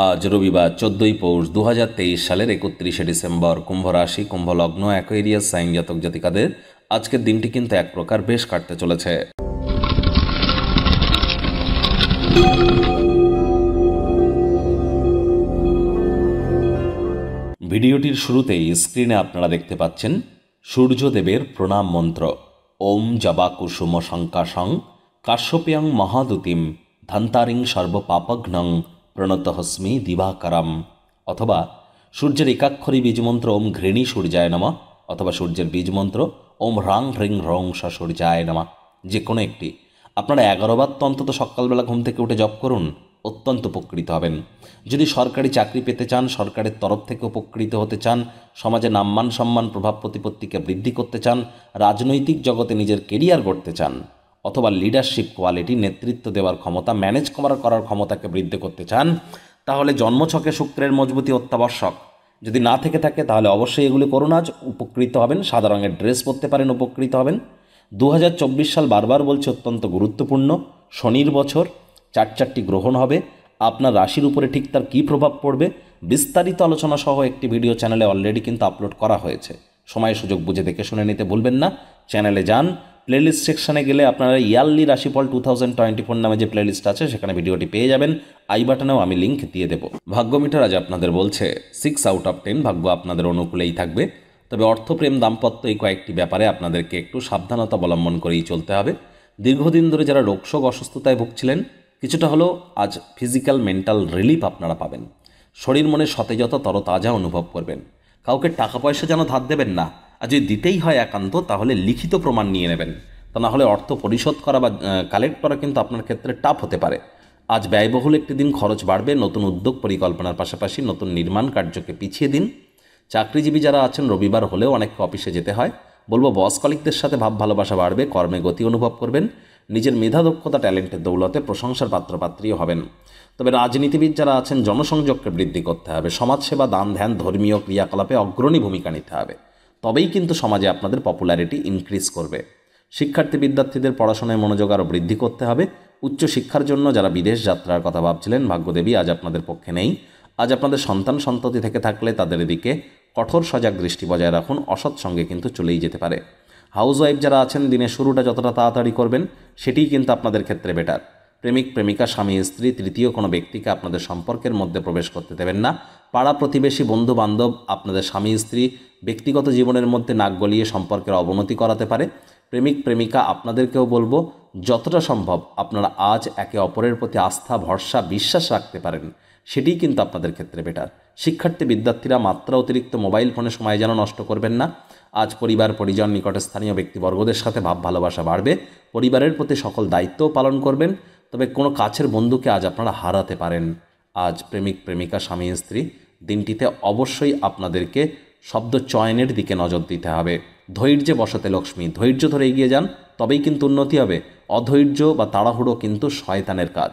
আজ রবিবার 14ই পৌষ 2023 সালের 31শে ডিসেম্বর। কুম্ভ রাশি, কুম্ভ লগ্ন, অ্যাকোয়ারিয়াস সাইন জাতক জাতিকাদের আজকের দিনটি কিন্তু এক প্রকার বেশ কাটতে চলেছে। ভিডিওটির শুরুতেই স্ক্রিনে আপনারা দেখতে পাচ্ছেন সূর্যদেবের প্রণাম মন্ত্র। ওম জবা কুসুম শঙ্কাশং কাশ্যপ্যাং মহাদুতিম ধান্তারিং সর্বপাপঘ্নং প্রণতহস্মি দিবাকরম। অথবা সূর্যের একাক্ষরী বীজমন্ত্র ওম ঘৃণী সূর্যায় নমঃ, অথবা সূর্যের বীজমন্ত্র ওম হ্রাং হ্রিং হ্রং সূর্যায় নমঃ। যে কোনো একটি আপনারা 11 বার তো অন্তত সকালবেলা ঘুম থেকে উঠে জপ করুন, অত্যন্ত উপকৃত হবেন। যদি সরকারি চাকরি পেতে চান, সরকারের তরফ থেকে উপকৃত হতে চান, সমাজে নাম্মান সম্মান প্রভাব প্রতিপত্তিকে বৃদ্ধি করতে চান, রাজনৈতিক জগতে নিজের কেরিয়ার গড়তে চান, অথবা লিডারশিপ কোয়ালিটি, নেতৃত্ব দেওয়ার ক্ষমতা, ম্যানেজ করার ক্ষমতাকে বৃদ্ধি করতে চান, তাহলে জন্মছকে শুক্রের মজবুতি অত্যাবশ্যক। যদি না থেকে থাকে তাহলে অবশ্যই এগুলি করুন, আজ উপকৃত হবেন। সাদা রঙের ড্রেস পরতে পারেন, উপকৃত হবেন। 2024 সাল বারবার বলছে অত্যন্ত গুরুত্বপূর্ণ। শনির বছর, 4টি গ্রহণ হবে। আপনার রাশির উপরে ঠিক তার কী প্রভাব পড়বে বিস্তারিত আলোচনা সহ একটি ভিডিও চ্যানেলে অলরেডি কিন্তু আপলোড করা হয়েছে। সময় সুযোগ বুঝে দেখে শুনে নিতে ভুলবেন না। চ্যানেলে যান, প্লেলিস্ট সেকশনে গেলে আপনারা ইয়ারলি রাশিফল 2024 নামে যে প্লেলিস্ট আছে সেখানে ভিডিওটি পেয়ে যাবেন। আই বাটনেও আমি লিঙ্ক দিয়ে দেব। ভাগ্যমিটার আজ আপনাদের বলছে 6 আউট অফ 10 ভাগ্য আপনাদের অনুকূলেই থাকবে। তবে অর্থপ্রেম, দাম্পত্য এই কয়েকটি ব্যাপারে আপনাদেরকে একটু সাবধানতা অবলম্বন করেই চলতে হবে। দীর্ঘদিন ধরে যারা রোগশোক অসুস্থতায় ভুগছিলেন, কিছুটা হলেও আজ ফিজিক্যাল মেন্টাল রিলিফ আপনারা পাবেন। শরীর মনে সতেজতা, তরতাজা অনুভব করবেন। কাউকে টাকা পয়সা যেন ধার দেবেন না, আর যদি দিতেই হয় একান্ত তাহলে লিখিত প্রমাণ নিয়ে নেবেন। তা না হলে অর্থ পরিশোধ করা বা কালেক্ট করা কিন্তু আপনার ক্ষেত্রে টাফ হতে পারে। আজ ব্যয়বহুল একটি দিন, খরচ বাড়বে। নতুন উদ্যোগ পরিকল্পনার পাশাপাশি নতুন নির্মাণ কার্যকে পিছিয়ে দিন। চাকরিজীবী যারা আছেন, রবিবার হলেও অনেককে অফিসে যেতে হয়। বলবো বস কলিকদের সাথে ভাব ভালোবাসা বাড়বে, কর্মে গতি অনুভব করবেন। নিজের মেধা, দক্ষতা, ট্যালেন্টের দৌলতে প্রশংসার পাত্রপাত্রীও হবেন। তবে রাজনীতিবিদ যারা আছেন, জনসংযোগকে বৃদ্ধি করতে হবে। সমাজসেবা, দান ধ্যান, ধর্মীয় ক্রিয়াকলাপে অগ্রণী ভূমিকা নিতে হবে। তবেই কিন্তু সমাজে আপনাদের পপুলারিটি ইনক্রিজ করবে। শিক্ষার্থী বিদ্যার্থীদের পড়াশোনায় মনোযোগ আরও বৃদ্ধি করতে হবে। উচ্চশিক্ষার জন্য যারা বিদেশ যাত্রার কথা ভাবছিলেন, ভাগ্যদেবী আজ আপনাদের পক্ষে নেই। আজ আপনাদের সন্তান সন্ততি থেকে থাকলে তাদের এদিকে কঠোর সজাগ দৃষ্টি বজায় রাখুন, অসৎ সঙ্গে কিন্তু চলেই যেতে পারে। হাউসওয়াইফ যারা আছেন, দিনের শুরুটা যতটা তাড়াতাড়ি করবেন সেটিই কিন্তু আপনাদের ক্ষেত্রে বেটার। প্রেমিক প্রেমিকা, স্বামী স্ত্রী, তৃতীয় কোনো ব্যক্তিকে আপনাদের সম্পর্কের মধ্যে প্রবেশ করতে দেবেন না। পাড়া প্রতিবেশী, বন্ধু বান্ধব আপনাদের স্বামী স্ত্রী ব্যক্তিগত জীবনের মধ্যে নাক গলিয়ে সম্পর্কের অবনতি করাতে পারে। প্রেমিক প্রেমিকা আপনাদেরকেও বলবো, যতটা সম্ভব আপনারা আজ একে অপরের প্রতি আস্থা, ভরসা, বিশ্বাস রাখতে পারেন, সেটিই কিন্তু আপনাদের ক্ষেত্রে বেটার। শিক্ষার্থী বিদ্যার্থীরা মাত্রা অতিরিক্ত মোবাইল ফোনে সময় যেন নষ্ট করবেন না। আজ পরিবার পরিজন, নিকটে স্থানীয় ব্যক্তিবর্গদের সাথে ভাব ভালোবাসা বাড়বে। পরিবারের প্রতি সকল দায়িত্বও পালন করবেন। তবে কোনো কাছের বন্ধুকে আজ আপনারা হারাতে পারেন। আজ প্রেমিক প্রেমিকা, স্বামী স্ত্রী দিনটিতে অবশ্যই আপনাদেরকে শব্দ চয়নের দিকে নজর দিতে হবে। ধৈর্যে বসতে লক্ষ্মী, ধৈর্য ধরে এগিয়ে যান, তবেই কিন্তু উন্নতি হবে। অধৈর্য বা তাড়াহুড়ো কিন্তু শয়তানের কাজ।